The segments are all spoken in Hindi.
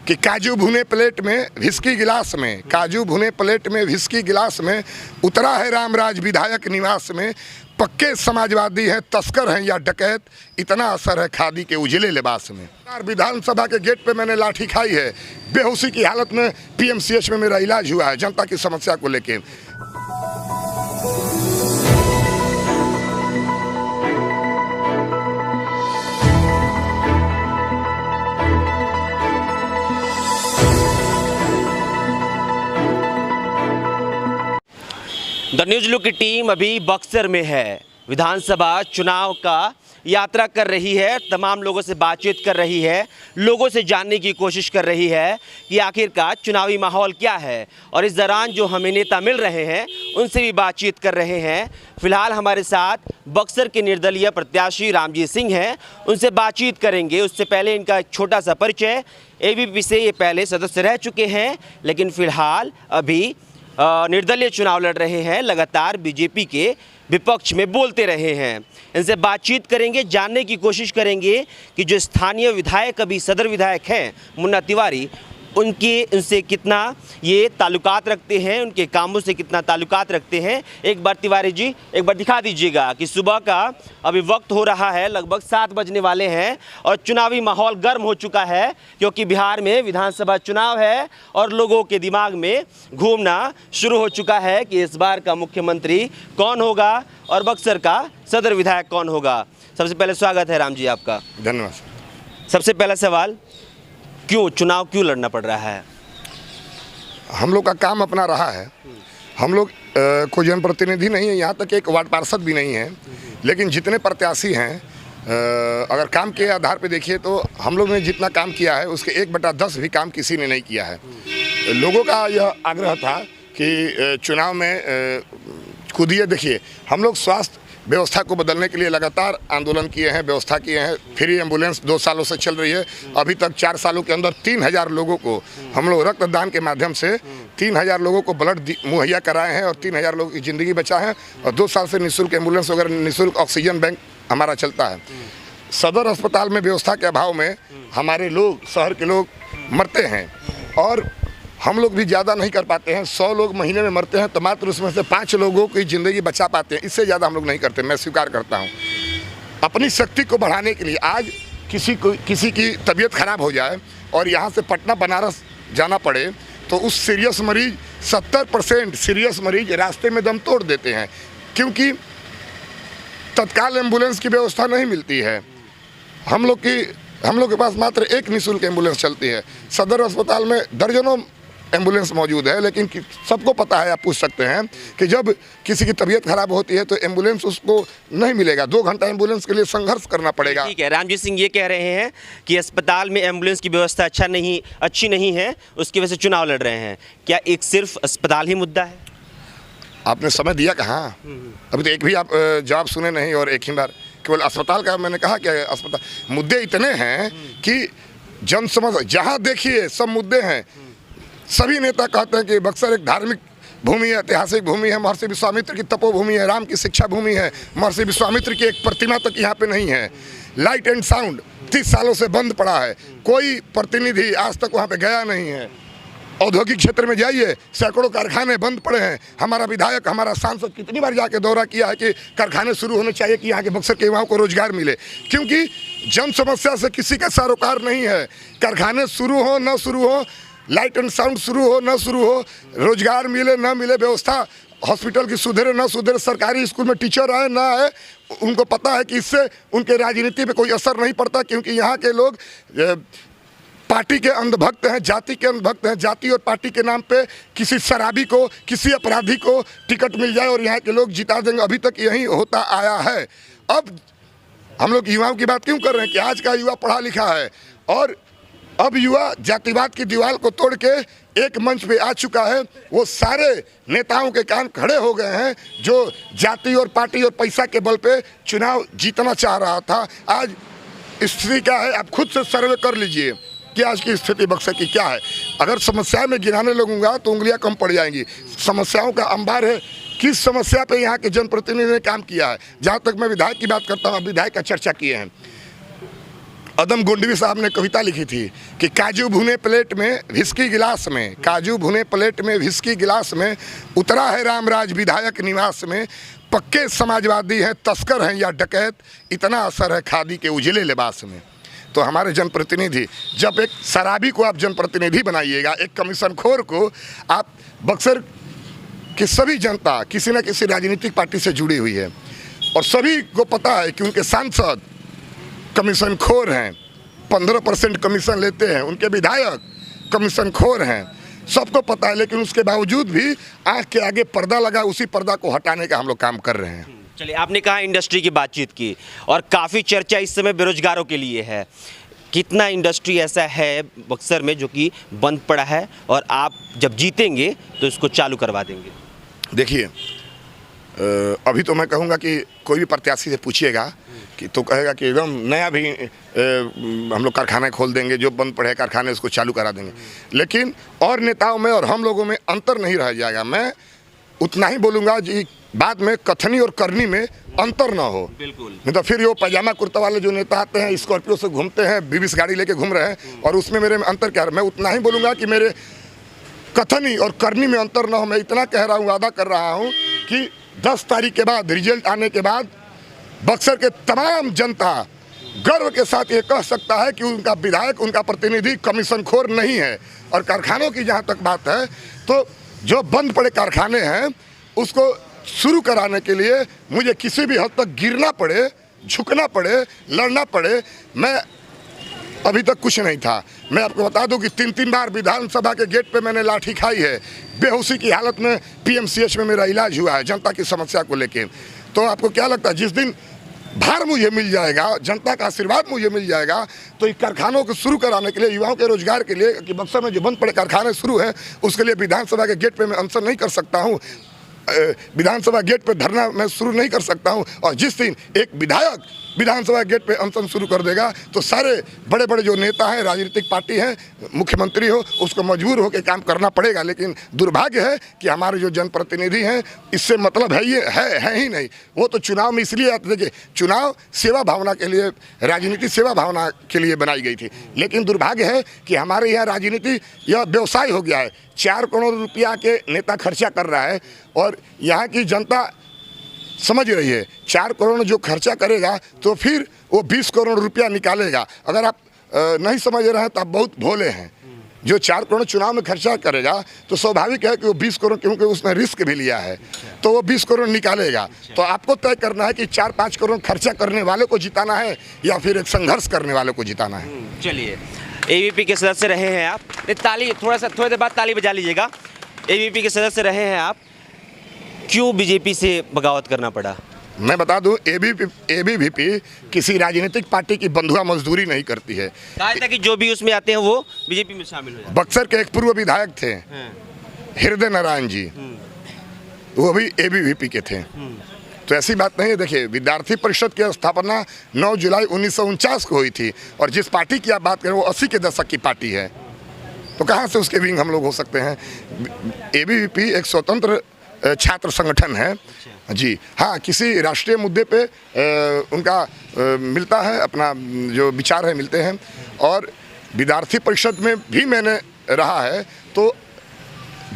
कि काजू भुने प्लेट में विस्की गिलास में, काजू भुने प्लेट में विस्की गिलास में उतरा है रामराज विधायक निवास में। पक्के समाजवादी हैं, तस्कर हैं या डकैत, इतना असर है खादी के उजले लिबास में। विधानसभा के गेट पे मैंने लाठी खाई है, बेहोशी की हालत में पीएमसीएच में मेरा इलाज हुआ है जनता की समस्या को लेके। द न्यूज़ लुक की टीम अभी बक्सर में है। विधानसभा चुनाव का यात्रा कर रही है, तमाम लोगों से बातचीत कर रही है, लोगों से जानने की कोशिश कर रही है कि आखिरकार चुनावी माहौल क्या है। और इस दौरान जो हमें नेता मिल रहे हैं उनसे भी बातचीत कर रहे हैं। फिलहाल हमारे साथ बक्सर के निर्दलीय प्रत्याशी रामजीत सिंह हैं, उनसे बातचीत करेंगे। उससे पहले इनका एक छोटा सा परिचय। एबीवीपी से ये पहले सदस्य रह चुके हैं, लेकिन फ़िलहाल अभी निर्दलीय चुनाव लड़ रहे हैं, लगातार बीजेपी के विपक्ष में बोलते रहे हैं। इनसे बातचीत करेंगे, जानने की कोशिश करेंगे कि जो स्थानीय विधायक अभी सदर विधायक हैं मुन्ना तिवारी, उनसे कितना ये ताल्लुकात रखते हैं, उनके कामों से कितना ताल्लुकात रखते हैं। एक बार तिवारी जी एक बार दिखा दीजिएगा कि सुबह का अभी वक्त हो रहा है, लगभग 7 बजने वाले हैं और चुनावी माहौल गर्म हो चुका है, क्योंकि बिहार में विधानसभा चुनाव है और लोगों के दिमाग में घूमना शुरू हो चुका है कि इस बार का मुख्यमंत्री कौन होगा और बक्सर का सदर विधायक कौन होगा। सबसे पहले स्वागत है राम जी आपका। धन्यवाद। सबसे पहला सवाल, क्यों चुनाव क्यों लड़ना पड़ रहा है? हम लोग का काम अपना रहा है। हम लोग कोई जनप्रतिनिधि नहीं है, यहाँ तक एक वार्ड पार्षद भी नहीं है, लेकिन जितने प्रत्याशी हैं अगर काम के आधार पे देखिए तो हम लोग ने जितना काम किया है उसके 1/10 भी काम किसी ने नहीं किया है। लोगों का यह आग्रह था कि चुनाव में कूदिए। देखिए, हम लोग स्वास्थ्य व्यवस्था को बदलने के लिए लगातार आंदोलन किए हैं, व्यवस्था किए हैं। फ्री एम्बुलेंस 2 सालों से चल रही है। अभी तक 4 सालों के अंदर 3000 लोगों को हम लोग रक्तदान के माध्यम से 3000 लोगों को ब्लड मुहैया कराए हैं और 3000 लोगों की ज़िंदगी बचा है। और 2 साल से निःशुल्क एम्बुलेंस वगैरह, निःशुल्क ऑक्सीजन बैंक हमारा चलता है। सदर अस्पताल में व्यवस्था के अभाव में हमारे लोग, शहर के लोग मरते हैं और हम लोग भी ज़्यादा नहीं कर पाते हैं। 100 लोग महीने में मरते हैं तो मात्र उसमें से 5 लोगों की ज़िंदगी बचा पाते हैं। इससे ज़्यादा हम लोग नहीं करते, मैं स्वीकार करता हूँ। अपनी शक्ति को बढ़ाने के लिए आज किसी की तबीयत खराब हो जाए और यहाँ से पटना बनारस जाना पड़े तो उस सीरियस मरीज 70% सीरियस मरीज रास्ते में दम तोड़ देते हैं, क्योंकि तत्काल एम्बुलेंस की व्यवस्था नहीं मिलती है। हम लोग के पास मात्र एक निःशुल्क एम्बुलेंस चलती है। सदर अस्पताल में दर्जनों एम्बुलेंस मौजूद है, लेकिन सबको पता है, आप पूछ सकते हैं कि जब किसी की तबीयत खराब होती है तो एम्बुलेंस उसको नहीं मिलेगा। 2 घंटा एम्बुलेंस के लिए संघर्ष करना पड़ेगा। ठीक है, रामजीत सिंह ये कह रहे हैं कि अस्पताल में एम्बुलेंस की व्यवस्था अच्छी नहीं है, उसकी वजह से चुनाव लड़ रहे हैं। क्या एक सिर्फ अस्पताल ही मुद्दा है? आपने समय दिया कहाँ? अभी तो एक भी आप जवाब सुने नहीं और एक ही बार केवल अस्पताल का मैंने कहा। क्या अस्पताल मुद्दे इतने हैं कि जन समझ, जहाँ देखिए सब मुद्दे हैं। सभी नेता कहते हैं कि बक्सर एक धार्मिक भूमि है, ऐतिहासिक भूमि है, महर्षि विश्वामित्र की तपोभूमि है, राम की शिक्षा भूमि है। महर्षि विश्वामित्र की एक प्रतिमा तक यहाँ पे नहीं है। लाइट एंड साउंड 30 सालों से बंद पड़ा है, कोई प्रतिनिधि आज तक वहाँ पे गया नहीं है। औद्योगिक क्षेत्र में जाइए, सैकड़ों कारखाने बंद पड़े हैं। हमारा विधायक, हमारा सांसद कितनी बार जाके दौरा किया है कि कारखाने शुरू होने चाहिए कि यहाँ के बक्सर के युवाओं को रोजगार मिले, क्योंकि जन समस्या से किसी का सरोकार नहीं है। कारखाने शुरू हो न शुरू हो, लाइट एंड साउंड शुरू हो न शुरू हो, रोजगार मिले न मिले, व्यवस्था हॉस्पिटल की सुधरे न सुधरे, सरकारी स्कूल में टीचर आए ना आए, उनको पता है कि इससे उनके राजनीति पे कोई असर नहीं पड़ता, क्योंकि यहाँ के लोग पार्टी के अंधभक्त हैं, जाति के अंधभक्त हैं। जाति और पार्टी के नाम पे किसी शराबी को, किसी अपराधी को टिकट मिल जाए और यहाँ के लोग जिता देंगे। अभी तक यही होता आया है। अब हम लोग युवाओं की बात क्यों कर रहे हैं कि आज का युवा पढ़ा लिखा है और अब युवा जातिवाद की दीवार को तोड़ के एक मंच पे आ चुका है। वो सारे नेताओं के कान खड़े हो गए हैं जो जाति और पार्टी और पैसा के बल पे चुनाव जीतना चाह रहा था। आज स्थिति क्या है, आप खुद से सर्वे कर लीजिए कि आज की स्थिति बक्सर की क्या है। अगर समस्याएं में गिनाने लगूंगा तो उंगलियां कम पड़ जाएंगी। समस्याओं का अंबार है। किस समस्या पे यहाँ के जनप्रतिनिधि ने काम किया है। जहाँ तक मैं विधायक की बात करता हूँ, विधायक का चर्चा किए हैं। अदम गोंडवी साहब ने कविता लिखी थी कि काजू भुने प्लेट में विस्की गिलास में, काजू भुने प्लेट में विस्की गिलास में, उतरा है रामराज विधायक निवास में, पक्के समाजवादी हैं तस्कर हैं या डकैत, इतना असर है खादी के उजले लिबास में। तो हमारे जनप्रतिनिधि, जब एक शराबी को आप जनप्रतिनिधि बनाइएगा, एक कमीशनखोर को आप, बक्सर की सभी जनता किसी न किसी राजनीतिक पार्टी से जुड़ी हुई है और सभी को पता है कि उनके सांसद कमीशनखोर हैं, 15% कमीशन लेते हैं, उनके विधायक कमीशनखोर हैं, सबको पता है। लेकिन उसके बावजूद भी आंख के आगे पर्दा लगा, उसी पर्दा को हटाने का हम लोग काम कर रहे हैं। चलिए, आपने कहा इंडस्ट्री की बातचीत की और काफ़ी चर्चा इस समय बेरोजगारों के लिए है। कितना इंडस्ट्री ऐसा है बक्सर में जो कि बंद पड़ा है और आप जब जीतेंगे तो इसको चालू करवा देंगे? देखिए, अभी तो मैं कहूँगा कि कोई भी प्रत्याशी से पूछिएगा कि तो कहेगा कि एकदम नया भी हम लोग कारखाने खोल देंगे, जो बंद पड़े कारखाने उसको चालू करा देंगे। लेकिन और नेताओं में और हम लोगों में अंतर नहीं रह जाएगा। मैं उतना ही बोलूँगा जी, बाद में कथनी और करनी में अंतर ना हो। बिल्कुल। नहीं तो फिर वो पैजामा कुर्ता वाले जो नेता आते हैं, स्कॉर्पियो से घूमते हैं, 20 गाड़ी लेके घूम रहे हैं, और उसमें मेरे में अंतर क्या है। मैं उतना ही बोलूँगा कि मेरे कथनी और करनी में अंतर ना हो। मैं इतना कह रहा हूँ, वादा कर रहा हूँ कि 10 तारीख के बाद, रिजल्ट आने के बाद, बक्सर के तमाम जनता गर्व के साथ ये कह सकता है कि उनका विधायक, उनका प्रतिनिधि कमीशनखोर नहीं है। और कारखानों की जहाँ तक बात है, तो जो बंद पड़े कारखाने हैं उसको शुरू कराने के लिए मुझे किसी भी हद तक गिरना पड़े, झुकना पड़े, लड़ना पड़े, मैं अभी तक कुछ नहीं था। मैं आपको बता दूं कि 3 बार विधानसभा के गेट पे मैंने लाठी खाई है। बेहोशी की हालत में PMCH में मेरा इलाज हुआ है जनता की समस्या को लेके। तो आपको क्या लगता है, जिस दिन भार मुझे मिल जाएगा, जनता का आशीर्वाद मुझे मिल जाएगा, तो इन कारखानों को शुरू कराने के लिए, युवाओं के रोजगार के लिए, कि बक्सर में जो बंद पड़े कारखाने शुरू हैं, उसके लिए विधानसभा के गेट पे मैं अनशन नहीं कर सकता हूँ, विधानसभा गेट पे धरना मैं शुरू नहीं कर सकता हूं। और जिस दिन एक विधायक विधानसभा गेट पे अनशन शुरू कर देगा, तो सारे बड़े बड़े जो नेता हैं, राजनीतिक पार्टी हैं, मुख्यमंत्री हो, उसको मजबूर होकर काम करना पड़ेगा। लेकिन दुर्भाग्य है कि हमारे जो जनप्रतिनिधि हैं, इससे मतलब है ये है ही नहीं। वो तो चुनाव में इसलिए आते, देखिए चुनाव सेवा भावना के लिए, राजनीति सेवा भावना के लिए बनाई गई थी। लेकिन दुर्भाग्य है कि हमारे यहाँ राजनीति यह व्यवसाय हो गया है। 4 करोड़ रुपया के नेता खर्चा कर रहा है और यहाँ की जनता समझ रही है। 4 करोड़ जो खर्चा करेगा तो फिर वो 20 करोड़ रुपया निकालेगा। अगर आप नहीं समझ रहे हैं तो आप बहुत भोले हैं। जो 4 करोड़ चुनाव में खर्चा करेगा तो स्वाभाविक है कि वो 20 करोड़, क्योंकि उसने रिस्क भी लिया है, तो वो 20 करोड़ निकालेगा। तो आपको तय करना है कि 4-5 करोड़ खर्चा करने वाले को जिताना है या फिर एक संघर्ष करने वाले को जिताना है। चलिए, AVP के सदस्य रहे हैं आप, ताली थोड़ी देर बाद ताली बजा लीजिएगा। AVP के सदस्य रहे हैं आप, क्यों BJP से बगावत करना पड़ा? मैं बता दूं, ABVP किसी राजनीतिक पार्टी की बंधुआ मजदूरी नहीं करती है। कहा था कि जो भी उसमें आते हैं वो BJP में शामिल हो जाते हैं। बक्सर के एक पूर्व विधायक थे हृदय नारायण जी, वो भी ABVP के थे। तो ऐसी बात नहीं है। देखिए, विद्यार्थी परिषद की स्थापना 9 जुलाई 1949 को हुई थी और जिस पार्टी की आप बात करें वो 80 के दशक की पार्टी है। तो कहाँ से उसके विंग हम लोग हो सकते हैं? ABVP एक स्वतंत्र छात्र संगठन है जी। हाँ, किसी राष्ट्रीय मुद्दे पे उनका मिलता है, अपना जो विचार है मिलते हैं। और विद्यार्थी परिषद में भी मैंने रहा है, तो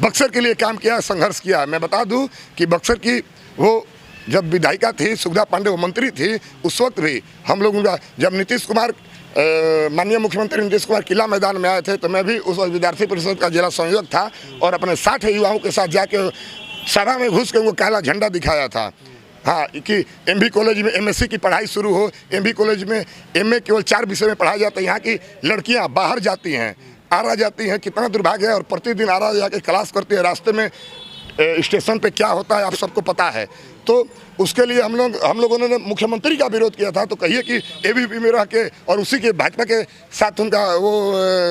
बक्सर के लिए काम किया, संघर्ष किया। मैं बता दूं कि बक्सर की वो जब विधायिका थी सुगधा पांडे, वो मंत्री थी, उस वक्त भी हम लोग उनका, जब नीतीश कुमार, माननीय मुख्यमंत्री नीतीश कुमार किला मैदान में आए थे, तो मैं भी उस वक्त विद्यार्थी परिषद का जिला संयोजक था और अपने 60 युवाओं के साथ जाके सभा में घुस के उनको काला झंडा दिखाया था। हाँ, कि MB कॉलेज में MSc की पढ़ाई शुरू हो। MB कॉलेज में MA केवल 4 विषय में पढ़ाया जाता है। यहाँ की लड़कियाँ बाहर जाती हैं, आरा जाती हैं, कितना दुर्भाग्य है, और प्रतिदिन आरा जाके क्लास करती है। रास्ते में स्टेशन पे क्या होता है आप सबको पता है। तो उसके लिए हम लोगों ने मुख्यमंत्री का विरोध किया था। तो कहिए कि ABVP में रह के और उसी के भाजपा के साथ उनका वो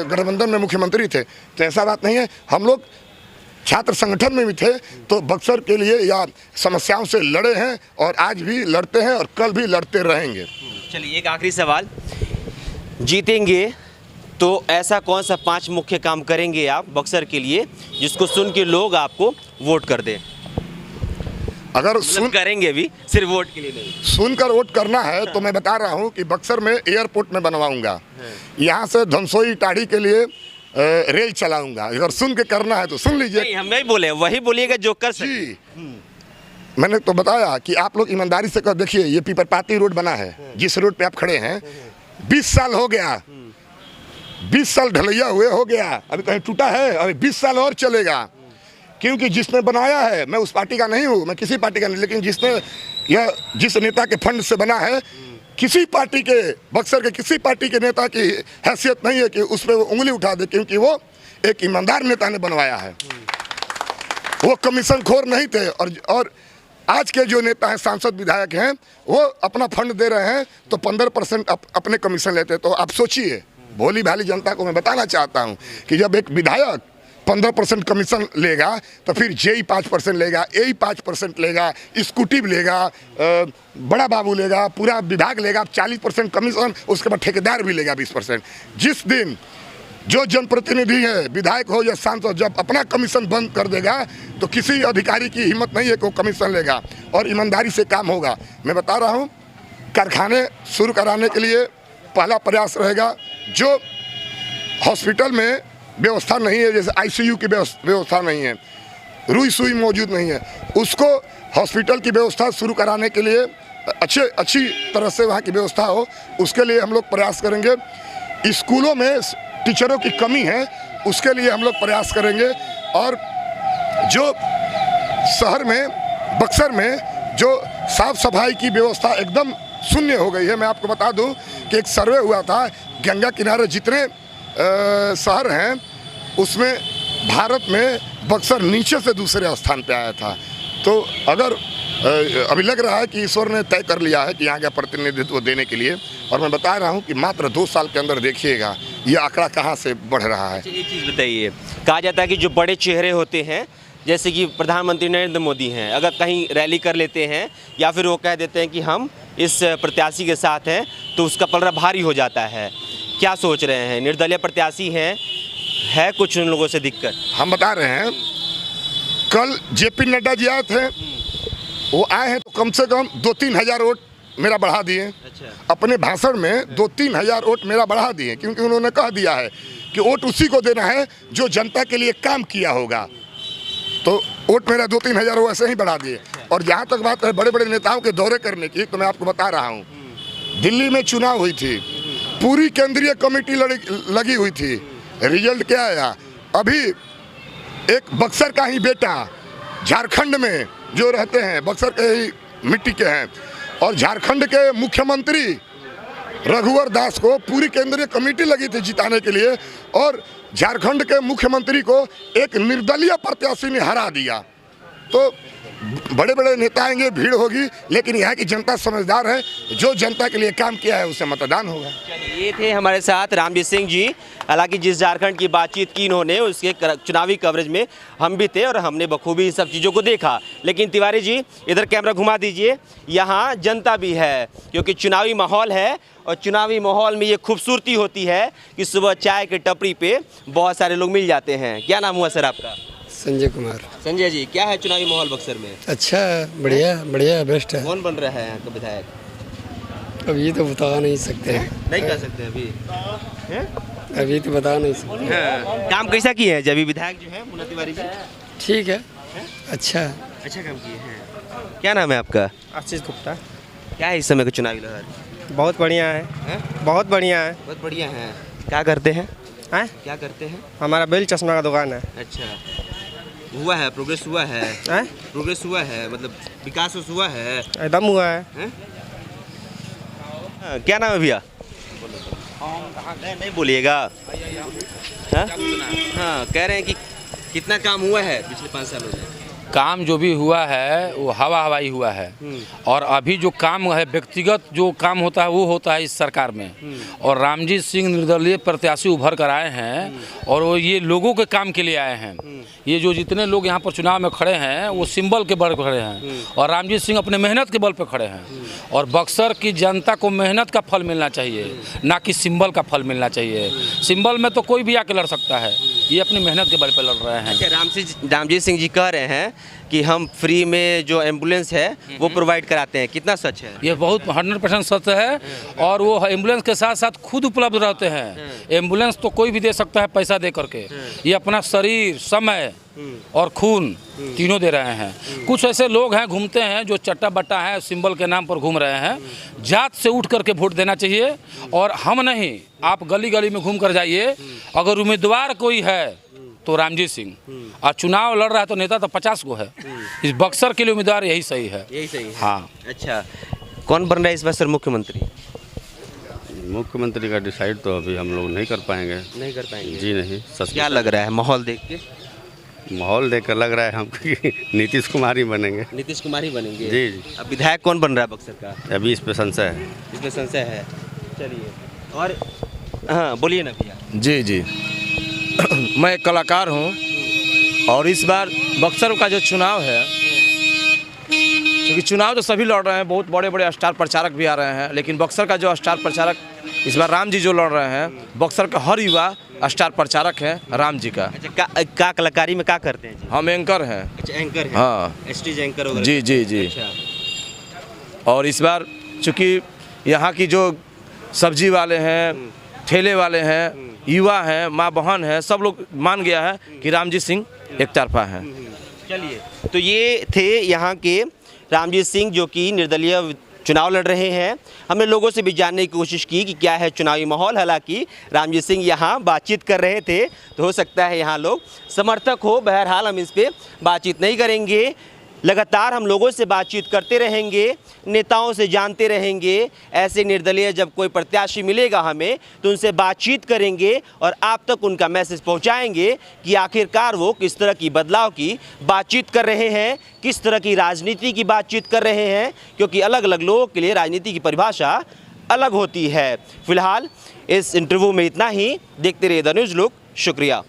गठबंधन में मुख्यमंत्री थे, तो ऐसा बात नहीं है। हम लोग छात्र संगठन में भी थे, तो बक्सर के लिए या समस्याओं से लड़े हैं और आज भी लड़ते हैं और कल भी लड़ते रहेंगे। चलिए, एक आखिरी सवाल, जीतेंगे तो ऐसा कौन सा 5 मुख्य काम करेंगे आप बक्सर के लिए जिसको सुन के लोग आपको वोट कर दें? अगर मतलब करेंगे भी, सिर्फ वोट के लिए नहीं। सुनकर वोट करना है तो मैं बता रहा हूँ कि बक्सर में एयरपोर्ट में बनवाऊंगा, यहाँ से धनसोई टाड़ी के लिए रेल चलाऊंगा। अगर सुन के करना है तो सुन लीजिए। नहीं, हम नहीं बोले, वही बोलिएगा जो कर सके। जी, मैंने तो बताया कि आप लोग ईमानदारी से कर देखिए, ये पीपरपाती रोड बना है, जिस रोड पे आप खड़े हैं 20 साल हो गया, 20 साल ढलैया हुए हो गया, अभी कहीं टूटा है? अभी 20 साल और चलेगा, क्योंकि जिसने बनाया है, मैं उस पार्टी का नहीं हूँ, मैं किसी पार्टी का नहीं, लेकिन जिसने यह जिस नेता के फंड से बना है, किसी पार्टी के, बक्सर के किसी पार्टी के नेता की हैसियत नहीं है कि उस पर वो उंगली उठा दे, क्योंकि वो एक ईमानदार नेता ने बनवाया है, वो कमीशन खोर नहीं थे। और आज के जो नेता हैं, सांसद विधायक हैं, वो अपना फंड दे रहे हैं तो 15% अपने कमीशन लेते हैं। तो आप सोचिए, भोली भाली जनता को मैं बताना चाहता हूं कि जब एक विधायक 15% कमीशन लेगा तो फिर जेई 5% लेगा, एई 5% लेगा, स्कूटी लेगा, बड़ा बाबू लेगा, पूरा विभाग लेगा 40% कमीशन, उसके बाद ठेकेदार भी लेगा 20%। जिस दिन जो जनप्रतिनिधि है, विधायक हो या सांसद, जब अपना कमीशन बंद कर देगा तो किसी अधिकारी की हिम्मत नहीं है कि वो कमीशन लेगा, और ईमानदारी से काम होगा। मैं बता रहा हूँ, कारखाने शुरू कराने के लिए पहला प्रयास रहेगा। जो हॉस्पिटल में व्यवस्था नहीं है, जैसे आईसीयू की व्यवस्था नहीं है, रुई सुई मौजूद नहीं है, उसको हॉस्पिटल की व्यवस्था शुरू कराने के लिए अच्छी तरह से वहाँ की व्यवस्था हो, उसके लिए हम लोग प्रयास करेंगे। स्कूलों में टीचरों की कमी है, उसके लिए हम लोग प्रयास करेंगे। और जो शहर में, बक्सर में जो साफ सफाई की व्यवस्था एकदम शून्य हो गई है। मैं आपको बता दूं कि एक सर्वे हुआ था, गंगा किनारे जितने शहर हैं उसमें भारत में बक्सर नीचे से दूसरे स्थान पे आया था। तो अगर अभी लग रहा है कि ईश्वर ने तय कर लिया है कि यहाँ का प्रतिनिधित्व देने के लिए, और मैं बता रहा हूँ कि मात्र 2 साल के अंदर देखिएगा ये आंकड़ा कहाँ से बढ़ रहा है। एक चीज़ बताइए, कहा जाता है कि जो बड़े चेहरे होते हैं, जैसे कि प्रधानमंत्री नरेंद्र मोदी हैं, अगर कहीं रैली कर लेते हैं या फिर वो कह देते हैं कि हम इस प्रत्याशी के साथ हैं, तो उसका पलड़ा भारी हो जाता है। क्या सोच रहे हैं? निर्दलीय प्रत्याशी हैं, है कुछ उन लोगों से दिक्कत? हम बता रहे हैं, कल जेपी नड्डा जी आए थे, वो आए हैं तो कम से कम 2-3 हज़ार वोट मेरा बढ़ा दिए। अच्छा। अपने भाषण में 2-3 हज़ार वोट मेरा बढ़ा दिए, क्योंकि उन्होंने कह दिया है कि वोट उसी को देना है जो जनता के लिए काम किया होगा। तो वोट मेरा 2-3 हज़ार वैसे ही बढ़ा दिए। और जहाँ तक बात है बड़े बड़े नेताओं के दौरे करने की, तो मैं आपको बता रहा हूँ, दिल्ली में चुनाव हुई थी, पूरी केंद्रीय कमेटी लगी हुई थी, रिजल्ट क्या आया? अभी एक बक्सर का ही बेटा झारखंड में जो रहते हैं, बक्सर के ही मिट्टी के हैं, और झारखंड के मुख्यमंत्री रघुवर दास को पूरी केंद्रीय कमेटी लगी थी जिताने के लिए, और झारखंड के मुख्यमंत्री को एक निर्दलीय प्रत्याशी ने हरा दिया। तो बड़े बड़े नेता आएंगे, भीड़ होगी, लेकिन यहाँ की जनता समझदार है, जो जनता के लिए काम किया है उसे मतदान होगा। ये थे हमारे साथ रामजीत सिंह जी। हालांकि जिस झारखंड की बातचीत की इन्होंने, उसके चुनावी कवरेज में हम भी थे और हमने बखूबी इन सब चीज़ों को देखा। लेकिन तिवारी जी, इधर कैमरा घुमा दीजिए, यहाँ जनता भी है, क्योंकि चुनावी माहौल है, और चुनावी माहौल में ये खूबसूरती होती है कि सुबह चाय के टपरी पे बहुत सारे लोग मिल जाते हैं। क्या नाम हुआ सर आपका? संजय कुमार। संजय जी, क्या है चुनावी माहौल बक्सर में? अच्छा, बढ़िया बढ़िया, बेस्ट है। कौन बन रहा है यहाँ का विधायक? अभी तो बता नहीं सकते हैं, नहीं कह सकते अभी हैं? अभी तो बता नहीं सकते। हाँ। काम कैसा किए हैं जब विधायक जो है मुन्ना तिवारी जी? ठीक है, अच्छा काम किए हैं। क्या नाम है आपका? आशीष गुप्ता। क्या है इस समय का चुनावी लहर? बहुत बढ़िया है, बहुत बढ़िया है। बहुत बढ़िया है। क्या करते हैं? क्या करते हैं? हमारा बेल चश्मा का दुकान है। अच्छा, हुआ है, प्रोग्रेस हुआ है? प्रोग्रेस हुआ है, मतलब विकास हुआ है? एकदम हुआ है। क्या नाम है भैया? नहीं बोलिएगा। हाँ, कह रहे हैं कि कितना काम हुआ है पिछले 5 सालों में? काम जो भी हुआ है वो हवाई हुआ है, और अभी जो काम है व्यक्तिगत जो काम होता है वो होता है इस सरकार में। और रामजीत सिंह निर्दलीय प्रत्याशी उभर कर आए हैं, और वो ये लोगों के काम के लिए आए हैं। ये जो जितने लोग यहाँ पर चुनाव में खड़े हैं वो सिंबल के बल पर खड़े हैं, और रामजीत सिंह अपने मेहनत के बल पर खड़े हैं। और बक्सर की जनता को मेहनत का फल मिलना चाहिए, ना कि सिंबल का फल मिलना चाहिए। सिंबल में तो कोई भी आके लड़ सकता है, ये अपनी मेहनत के बल पर लड़ रहे हैं। रामजीत सिंह जी कह रहे हैं कि हम फ्री में जो एम्बुलेंस है वो प्रोवाइड कराते हैं, कितना सच है? ये बहुत 100% सच है। और वो एम्बुलेंस के साथ साथ खुद उपलब्ध रहते हैं। एम्बुलेंस तो कोई भी दे सकता है पैसा दे करके, ये अपना शरीर, समय और खून तीनों दे रहे हैं। कुछ ऐसे लोग हैं घूमते हैं जो चट्टा बट्टा है, सिंबल के नाम पर घूम रहे हैं। जात से उठ करके वोट देना चाहिए। और हम नहीं, आप गली गली में घूम कर जाइए, अगर उम्मीदवार कोई है तो रामजीत सिंह, और चुनाव लड़ रहा है तो नेता तो 50 को है। इस बक्सर के लिए उम्मीदवार यही सही है। यही सही है। हाँ। अच्छा, कौन बन रहा है इस बार सर मुख्यमंत्री? मुख्यमंत्री का डिसाइड तो अभी हम लोग नहीं कर पाएंगे। नहीं कर पाएंगे जी नहीं, सच क्या लग रहा है माहौल देख के? माहौल देख कर लग रहा है हमको कि नीतीश कुमार ही बनेंगे। नीतीश कुमार ही बनेंगे। जी जी। अब विधायक कौन बन रहा है बक्सर का? अभी इस पे संशय है। इसमें संशय है। चलिए, और हाँ बोलिए ना भैया। जी जी मैं एक कलाकार हूँ और इस बार बक्सर का जो चुनाव है, क्योंकि चुनाव तो सभी लड़ रहे हैं, बहुत बड़े बड़े स्टार प्रचारक भी आ रहे हैं, लेकिन बक्सर का जो स्टार प्रचारक इस बार राम जी जो लड़ रहे हैं, बक्सर का हर युवा स्टार प्रचारक है राम जी का। अच्छा, का कलाकारी में क्या करते हैं जी? हम एंकर हैं। अच्छा, एंकर है। हाँ स्टेज एंकर वगैरह। जी जी जी। अच्छा। और इस बार चूँकि यहाँ की जो सब्जी वाले हैं, ठेले वाले हैं, युवा हैं, माँ बहन हैं, सब लोग मान गया है कि रामजीत सिंह एक तरफा है। चलिए, तो ये थे यहाँ के रामजीत सिंह जो कि निर्दलीय चुनाव लड़ रहे हैं। हमने लोगों से भी जानने की कोशिश की कि क्या है चुनावी माहौल। हालांकि रामजीत सिंह यहाँ बातचीत कर रहे थे, तो हो सकता है यहाँ लोग समर्थक हो। बहरहाल हम इस पर बातचीत नहीं करेंगे, लगातार हम लोगों से बातचीत करते रहेंगे, नेताओं से जानते रहेंगे। ऐसे निर्दलीय जब कोई प्रत्याशी मिलेगा हमें, तो उनसे बातचीत करेंगे और आप तक उनका मैसेज पहुंचाएंगे कि आखिरकार वो किस तरह की बदलाव की बातचीत कर रहे हैं, किस तरह की राजनीति की बातचीत कर रहे हैं, क्योंकि अलग अलग लोगों के लिए राजनीति की परिभाषा अलग होती है। फिलहाल इस इंटरव्यू में इतना ही। देखते रहिए द न्यूज़ लुक। शुक्रिया।